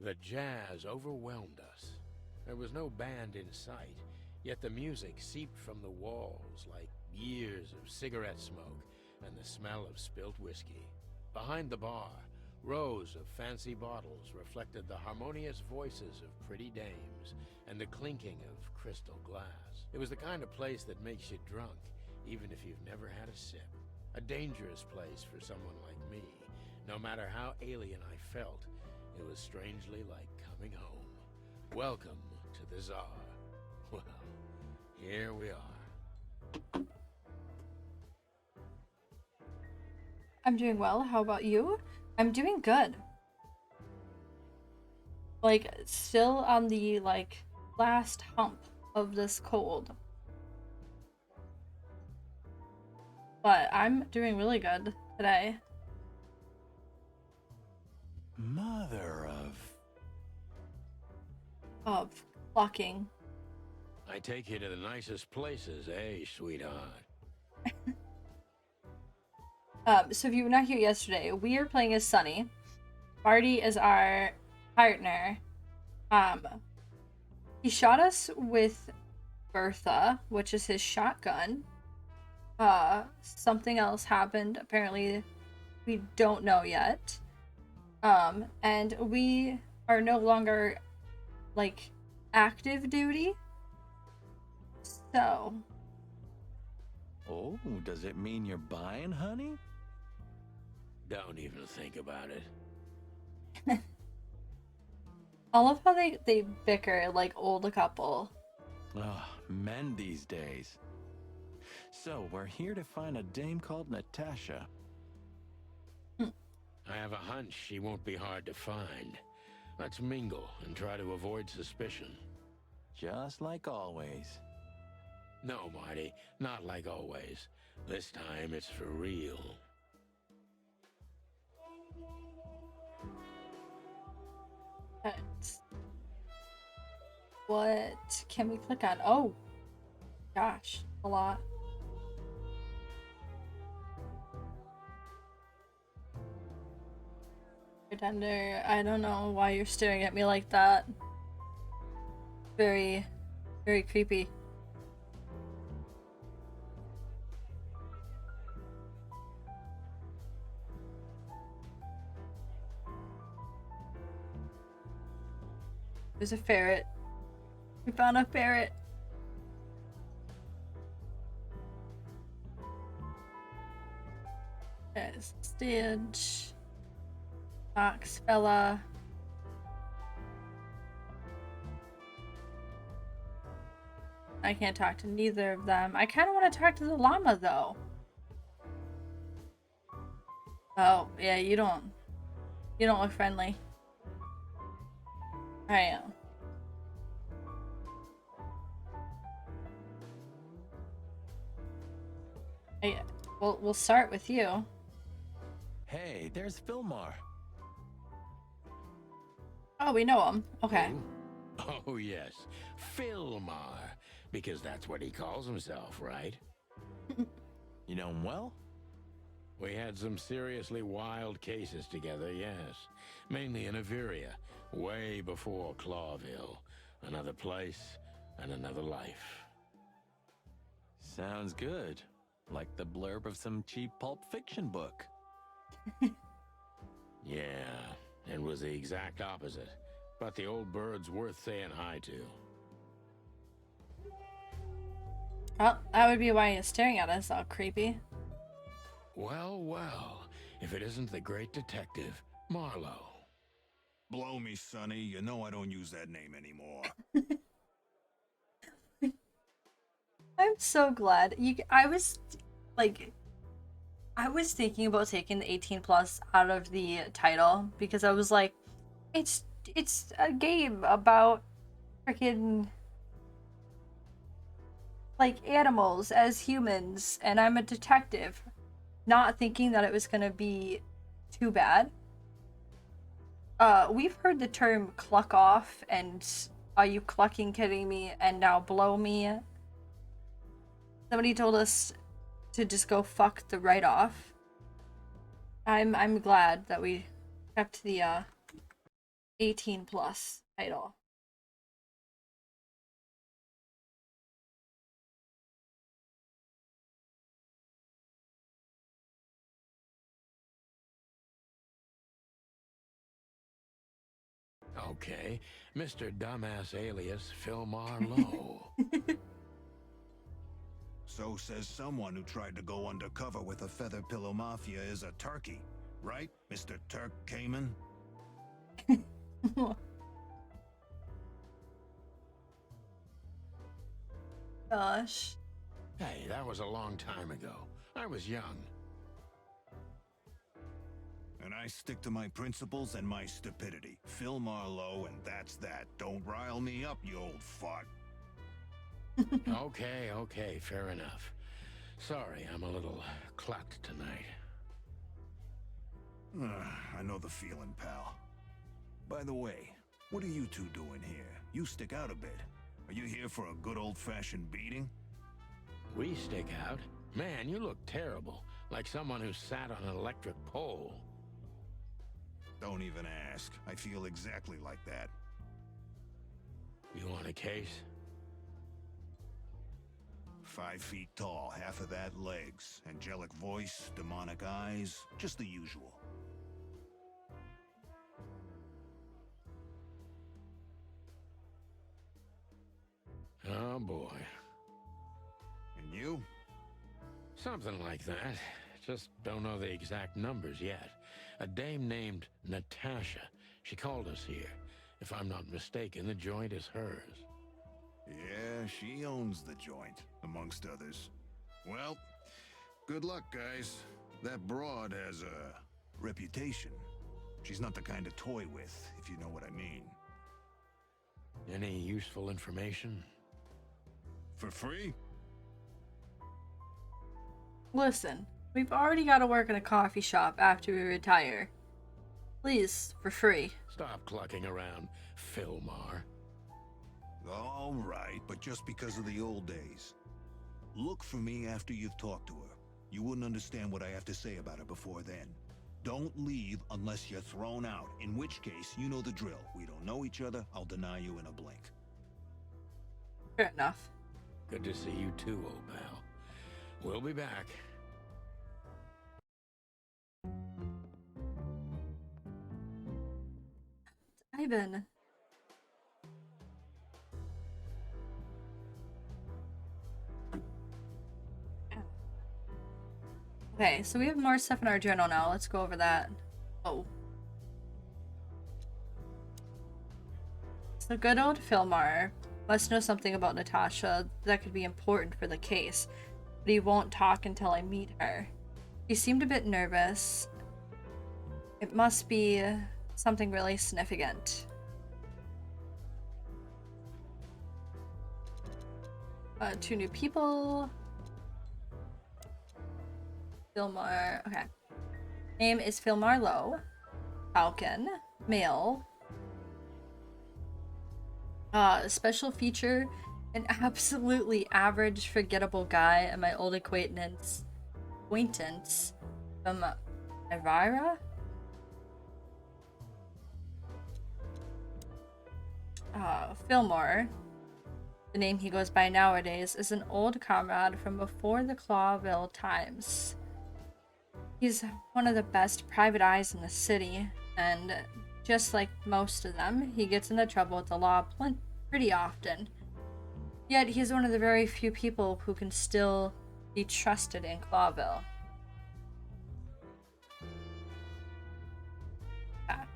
The jazz overwhelmed us. There was no band in sight, yet the music seeped from the walls like years of cigarette smoke and the smell of spilt whiskey. Behind the bar, rows of fancy bottles reflected the harmonious voices of pretty dames and the clinking of crystal glass. It was the kind of place that makes you drunk, even if you've never had a sip. A dangerous place for someone like me. No matter how alien I felt, it was strangely like coming home. Welcome to the Tsar. Well, here we are. I'm doing well. How about you? I'm doing good. Like, still on the, last hump of this cold. But I'm doing really good today. Mother of... Of clucking. I take you to the nicest places, eh, sweetheart? So if you were not here yesterday, we are playing as Sunny. Marty is our partner. He shot us with Bertha, which is his shotgun. Something else happened. Apparently, we don't know yet. And we are no longer, active duty. So. Oh, does it mean you're buying, honey? Don't even think about it. I love how they bicker like old couple. Oh, men these days. So, we're here to find a dame called Natasha. I have a hunch she won't be hard to find. Let's mingle and try to avoid suspicion. Just like always. No, Marty, not like always. This time it's for real. What can we click on? Oh, gosh, a lot. Pretender, I don't know why you're staring at me like that. Very, very creepy. There's a ferret. We found a ferret. There's Stitch. Fox fella. I can't talk to neither of them. I kind of want to talk to the llama though. Oh, yeah, you don't look friendly. I am. We'll start with you. Hey, there's Filmar. Oh, we know him. Okay. Who? Oh, yes. Filmar. Because that's what he calls himself, right? You know him well? We had some seriously wild cases together, yes. Mainly in Averia, way before Clawville. Another place and another life. Sounds good. Like the blurb of some cheap pulp fiction book. Yeah, it was the exact opposite. But the old bird's worth saying hi to. Well, that would be why he's staring at us all creepy. Well, well, if it isn't the great detective, Marlowe. Blow me, Sonny. You know I don't use that name anymore. I'm so glad. I was thinking about taking the 18 plus out of the title because I was like, it's a game about freaking animals as humans, and I'm a detective, not thinking that it was gonna be too bad. We've heard the term cluck off and are you clucking kidding me, and now blow me. Somebody told us to just go fuck the write-off. I'm glad that we kept the 18 plus title. Okay, Mr. Dumbass alias Philmar Lowe. So says someone who tried to go undercover with a Feather Pillow Mafia is a turkey, right, Mr. Turk Cayman? Gosh. Hey, that was a long time ago. I was young. And I stick to my principles and my stupidity. Phil Marlowe, and that's that. Don't rile me up, you old fart. Okay, fair enough. Sorry, I'm a little clucked tonight. I know the feeling, pal. By the way, what are you two doing here? You stick out a bit. Are you here for a good old-fashioned beating? We stick out? Man, you look terrible. Like someone who sat on an electric pole. Don't even ask. I feel exactly like that. You want a case? 5 feet tall, half of that legs. Angelic voice, demonic eyes, just the usual. Oh boy. And you? Something like that. Just don't know the exact numbers yet. A dame named Natasha. She called us here. If I'm not mistaken, the joint is hers. Yeah, she owns the joint, amongst others. Well, good luck, guys. That broad has a reputation. She's not the kind to toy with, if you know what I mean. Any useful information? For free? Listen, we've already got to work in a coffee shop after we retire. Please, for free. Stop clucking around, Philmar. All right, but just because of the old days. Look for me after you've talked to her. You wouldn't understand what I have to say about her before then. Don't leave unless you're thrown out, in which case, you know the drill. We don't know each other, I'll deny you in a blink. Fair enough. Good to see you too, old pal. We'll be back. Ivan. Okay, so we have more stuff in our journal now. Let's go over that. Oh. So good old Philmar must know something about Natasha that could be important for the case, but he won't talk until I meet her. She seemed a bit nervous. It must be something really significant. Two new people. Philmar, okay. Name is Philmar Lowe. Falcon. Male. Special feature, an absolutely average, forgettable guy and my old acquaintance from Elvira? Fillmore, the name he goes by nowadays, is an old comrade from before the Clawville times. He's one of the best private eyes in the city, and just like most of them, he gets into trouble with the law pretty often. Yet he's one of the very few people who can still be trusted in Clawville. Ah.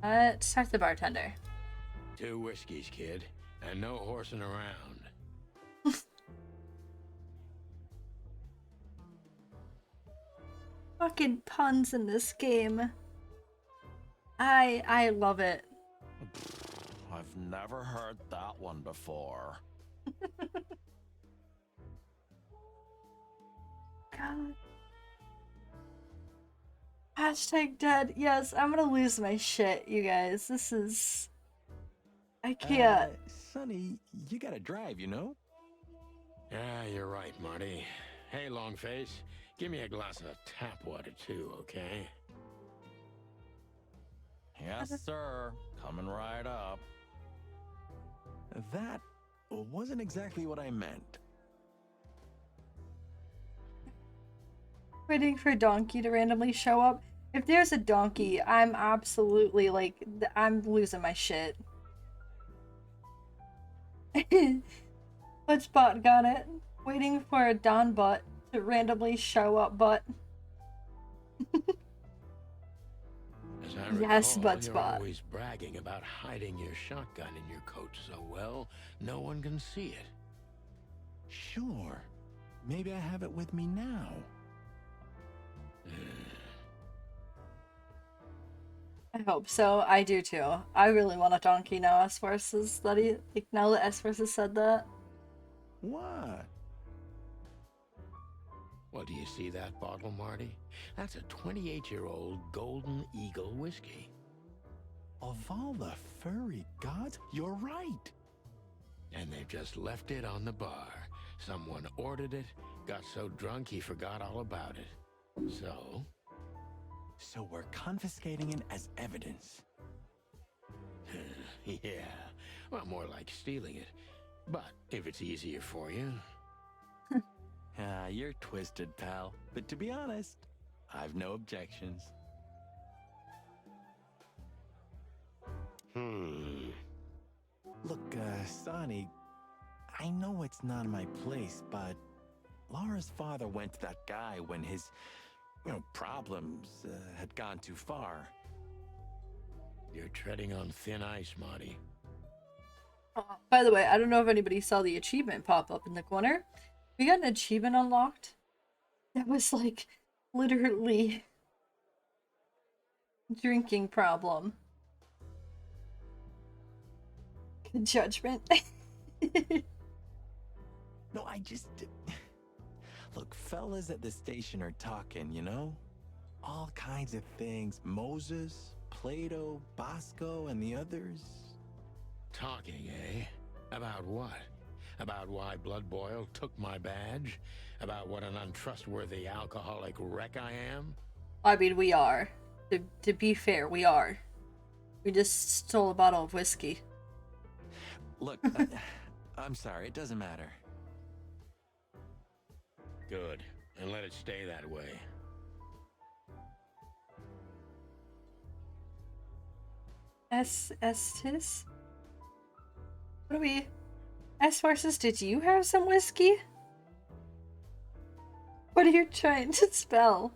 Let's talk to the bartender. 2 whiskeys, kid, and no horsing around. Fucking puns in this game. I love it. I've never heard that one before. God. Hashtag dead. Yes, I'm gonna lose my shit, you guys. This is... I can't. Sonny, you gotta drive, you know? Yeah, you're right, Marty. Hey, Longface, give me a glass of tap water too, okay? Yes, sir. Coming right up. That wasn't exactly what I meant. Waiting for Donkey to randomly show up. If there's a donkey, I'm absolutely like, I'm losing my shit. Let's bot got it. Waiting for a Don butt to randomly show up, but As I yes, recall, Butts you're bot. always bragging about hiding your shotgun in your coat so well, no one can see it. Sure. Maybe I have it with me now. I hope so. I do too. I really want a donkey now. S-Forces that he like now that S-Forces said that. What? Well, do you see that bottle, Marty? That's a 28-year-old Golden Eagle whiskey. Of all the furry gods, you're right. And they've just left it on the bar. Someone ordered it, got so drunk he forgot all about it. So we're confiscating it as evidence. Yeah, well, more like stealing it. But if it's easier for you. You're twisted, pal. But to be honest, I've no objections. Look, Sonny, I know it's not my place, but Laura's father went to that guy when his, problems had gone too far. You're treading on thin ice, Marty. By the way, I don't know if anybody saw the achievement pop up in the corner. We got an achievement unlocked that was like literally drinking problem. Good judgment. No, Look, fellas at the station are talking, All kinds of things. Moses, Plato, Bosco, and the others. Talking, eh? About what? About why Blood Boil took my badge? About what an untrustworthy alcoholic wreck I am? I mean, we are. To be fair, we are. We just stole a bottle of whiskey. Look, I'm sorry, it doesn't matter. Good. And let it stay that way. Estis? What do we... S-Forces, did you have some whiskey? What are you trying to spell?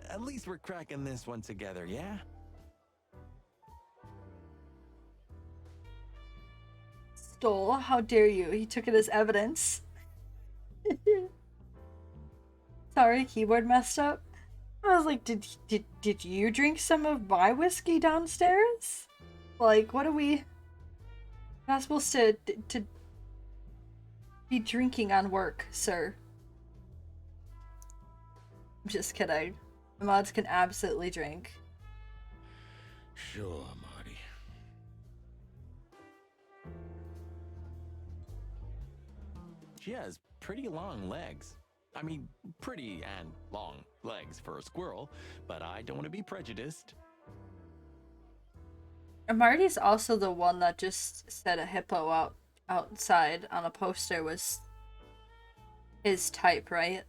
At least we're cracking this one together, yeah? Stole? How dare you? He took it as evidence. Sorry, keyboard messed up. I was like, did you drink some of my whiskey downstairs? Like, what are we not supposed to be drinking on work, sir? I'm just kidding. The mods can absolutely drink. Sure, Marty. She has pretty long legs. I mean, pretty and long legs for a squirrel, but I don't want to be prejudiced. And Marty's also the one that just said a hippo outside on a poster was his type, right?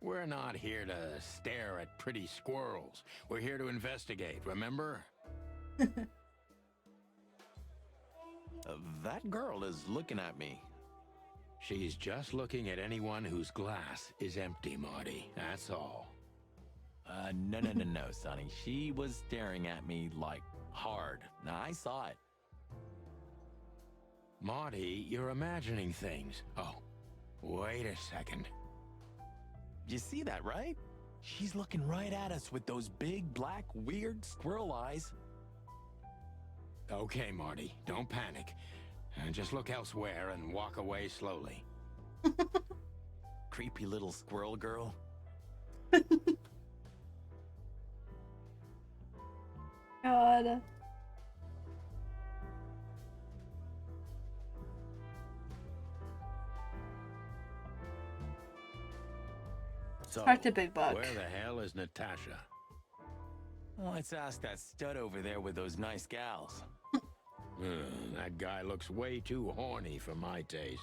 We're not here to stare at pretty squirrels. We're here to investigate, remember? That girl is looking at me. She's just looking at anyone whose glass is empty, Marty. That's all. No, Sonny. She was staring at me, like, hard. Now, I saw it. Marty, you're imagining things. Oh, wait a second. You see that, right? She's looking right at us with those big, black, weird squirrel eyes. Okay, Marty, don't panic. Just look elsewhere and walk away slowly. Creepy little squirrel girl. god. So, Talk to Big Buck. where the hell is Natasha? Well, let's ask that stud over there with those nice gals. That guy looks way too horny for my taste.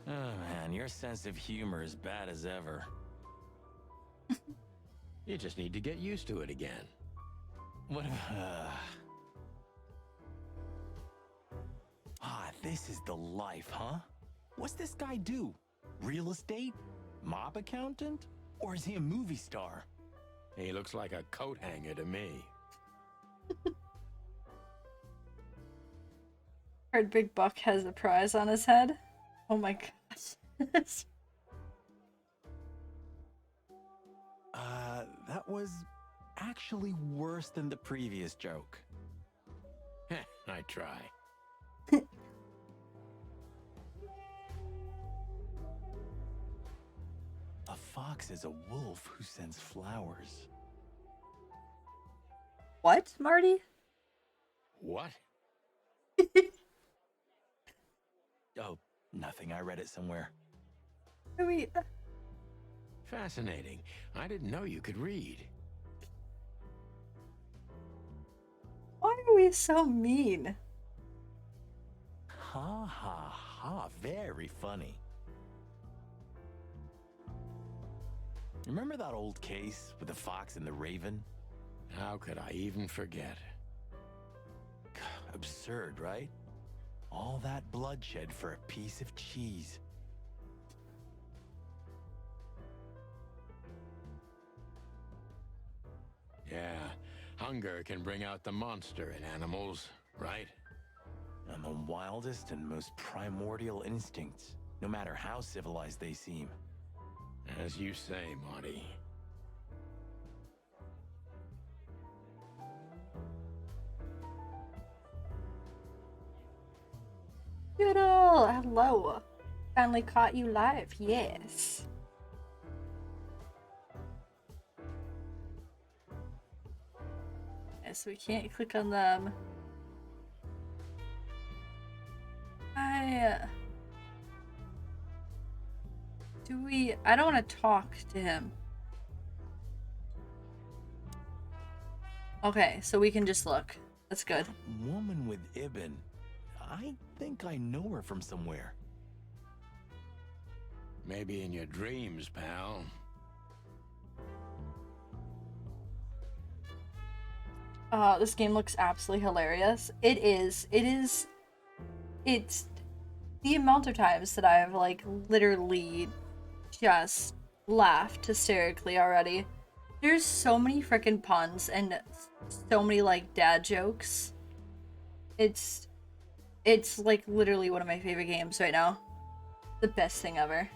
Oh man, your sense of humor is bad as ever. You just need to get used to it again. What? This is the life, huh? What's this guy do? Real estate? Mob accountant? Or is he a movie star? He looks like a coat hanger to me. Heard Big Buck has a prize on his head. Oh my gosh. That was actually worse than the previous joke. I try. A fox is a wolf who sends flowers. What, Marty? What? Oh, nothing. I read it somewhere. Wait. Fascinating. I didn't know you could read. Why are we so mean? Ha ha ha. Very funny. Remember that old case with the fox and the raven? How could I even forget? Absurd, right? All that bloodshed for a piece of cheese. Yeah, hunger can bring out the monster in animals, right? And the wildest and most primordial instincts, no matter how civilized they seem. As you say, Marty. Doodle! Hello. Finally caught you live, yes. Yes, we can't click on them. I don't want to talk to him. Okay, so we can just look. That's good. Woman with Ibn. I think I know her from somewhere. Maybe in your dreams, pal. This game looks absolutely hilarious. It is. It's the amount of times that I've like literally just laughed hysterically already. There's so many freaking puns and so many like dad jokes. It's like literally one of my favorite games right now. The best thing ever.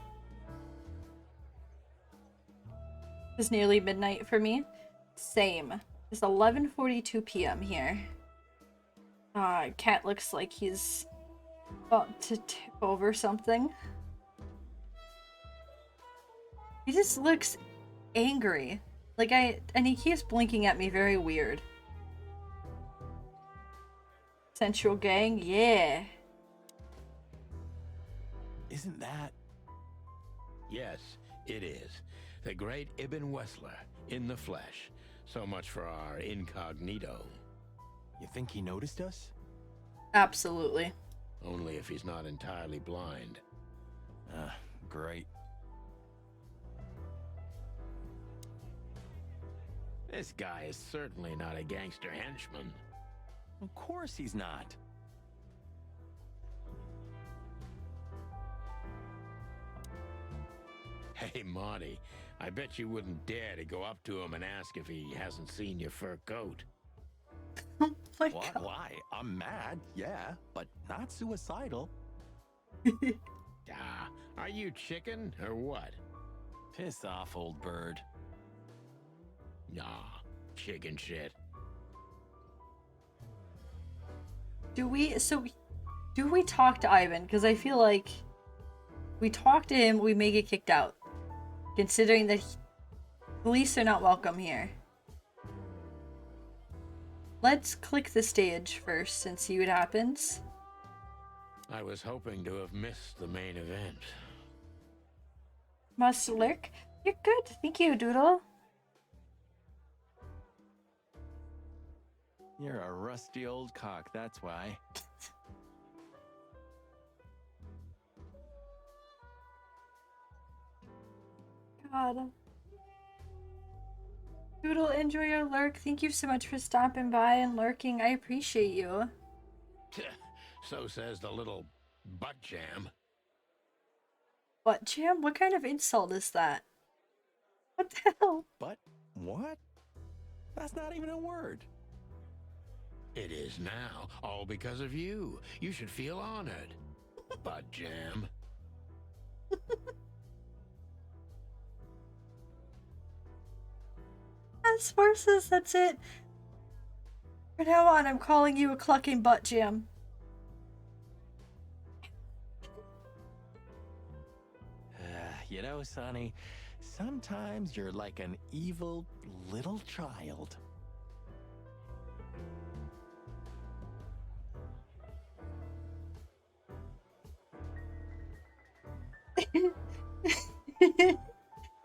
It's nearly midnight for me. Same. It's 11:42 p.m. here. Cat looks like he's about to tip over something. He just looks angry. And he keeps blinking at me very weird. Central Gang, yeah. Isn't that? Yes, it is. The great Ibn Wessler, in the flesh. So much for our incognito. You think he noticed us? Absolutely. Only if he's not entirely blind. Great. This guy is certainly not a gangster henchman. Of course he's not. Hey, Marty, I bet you wouldn't dare to go up to him and ask if he hasn't seen your fur coat. Oh my What? god. Why? I'm mad, yeah, but not suicidal. Are you chicken or what? Piss off, old bird. Nah, chicken shit. Do we talk to Ivan? Because I feel like we talk to him, we may get kicked out. Considering that Police are not welcome here. Let's click the stage first and see what happens. I was hoping to have missed the main event. Master Lurk, you're good. Thank you, Doodle. You're a rusty old cock, that's why. God. Doodle, enjoy your lurk. Thank you so much for stopping by and lurking. I appreciate you. So says the little butt jam. What, Jam? What kind of insult is that? What the hell? But what? That's not even a word. It is now, all because of you. You should feel honored. Butt jam. That's horses, that's it. From now on, I'm calling you a clucking butt jam. You know, Sonny, sometimes you're like an evil little child.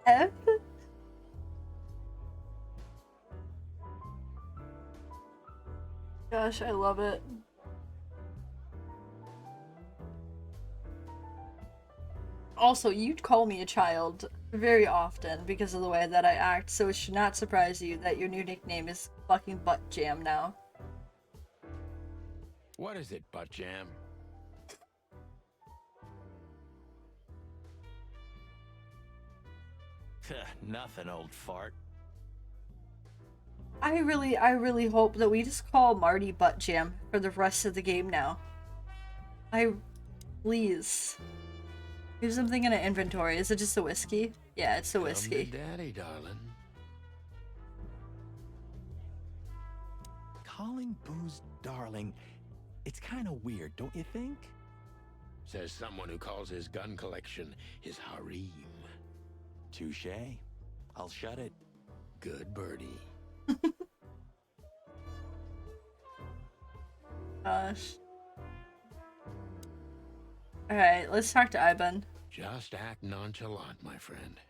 F? Gosh, I love it. Also, you'd call me a child very often because of the way that I act, so it should not surprise you that your new nickname is fucking Butt Jam now. What is it, butt jam? Nothing, old fart. I really hope that we just call Marty Butt Jam for the rest of the game now. Please. Here's something in an inventory. Is it just a whiskey? Yeah, it's a whiskey. Come to daddy, darling. Calling booze darling, it's kind of weird, don't you think? Says someone who calls his gun collection his harem. Touché. I'll shut it. Good birdie. Gosh. Alright, let's talk to Ivan. Just act nonchalant, my friend.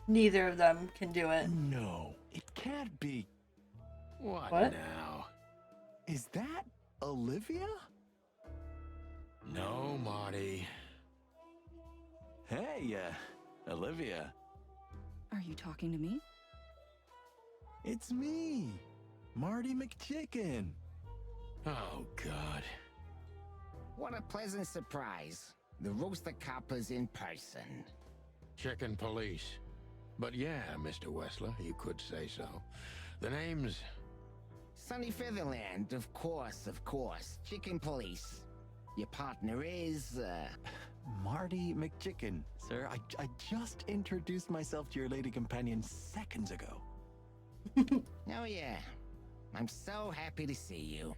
Neither of them can do it. No, it can't be. What now? Is that Olivia? No, Marty. Hey, Olivia. Are you talking to me? It's me, Marty McChicken. Oh, God. What a pleasant surprise. The Rooster Copper's in person. Chicken police. But yeah, Mr. Wessler, you could say so. The name's... Sunny Featherland, of course, of course. Chicken police. Your partner is, Marty McChicken. Sir, I just introduced myself to your lady companion seconds ago. Oh yeah. I'm so happy to see you.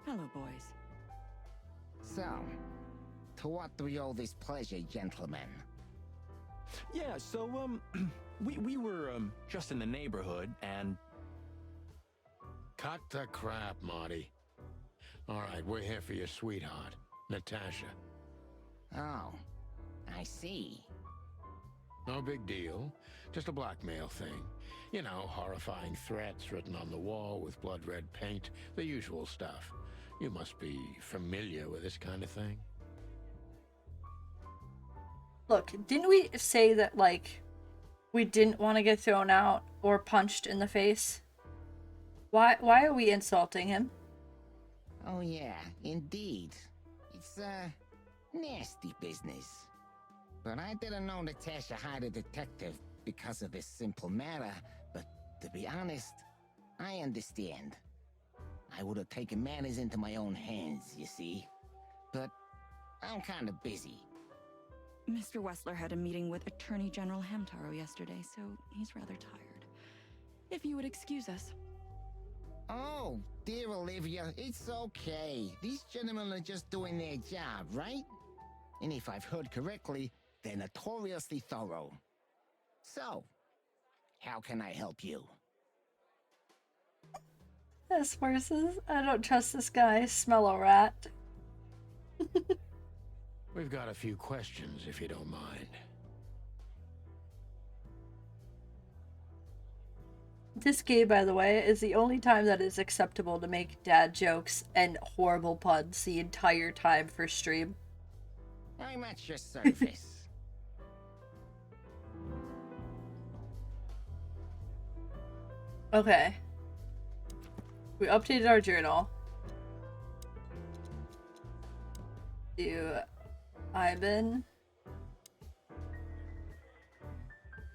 Hello, boys. So, to what do we owe this pleasure, gentlemen? Yeah, so, we were, just in the neighborhood, and... Cut the crap, Marty. All right, we're here for your sweetheart, Natasha. Oh, I see. No big deal. Just a blackmail thing. You know, horrifying threats written on the wall with blood-red paint. The usual stuff. You must be familiar with this kind of thing. Look, didn't we say that, like, we didn't want to get thrown out or punched in the face? Why are we insulting him? Oh yeah, indeed. It's, nasty business. But I didn't know Natasha hired a detective because of this simple matter, but to be honest, I understand. I would have taken matters into my own hands, you see. But I'm kind of busy. Mr. Wessler had a meeting with Attorney General Hamtaro yesterday, so he's rather tired. If you would excuse us. Oh, dear Olivia, it's okay. These gentlemen are just doing their job, right? And if I've heard correctly, they're notoriously thorough. So, how can I help you? Yes, horses. I don't trust this guy. Smell a rat. We've got a few questions, if you don't mind. This game, by the way, is the only time that it's acceptable to make dad jokes and horrible puns the entire time for stream. I'm at your service. Okay. We updated our journal. To Ivan.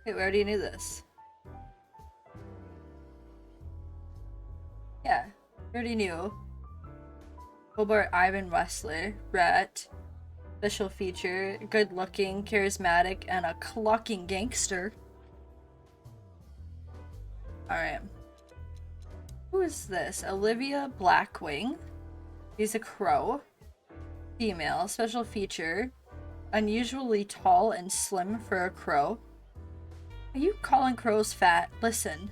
Okay, we already knew this. Yeah, we already knew. Hobart Ivan Wessler, Rat. Special feature, good looking, charismatic, and a clucking gangster. Alright. Who is this? Olivia Blackwing. She's a crow. Female. Special feature. Unusually tall and slim for a crow. Are you calling crows fat? Listen.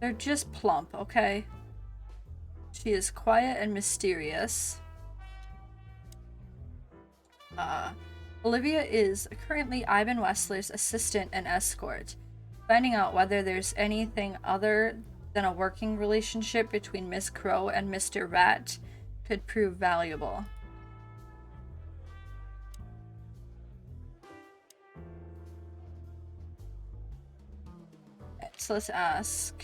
They're just plump, okay? She is quiet and mysterious. Olivia is currently Ivan Wessler's assistant and escort. Finding out whether there's anything other than a working relationship between Miss Crow and Mr. Rat could prove valuable. Okay, so let's ask.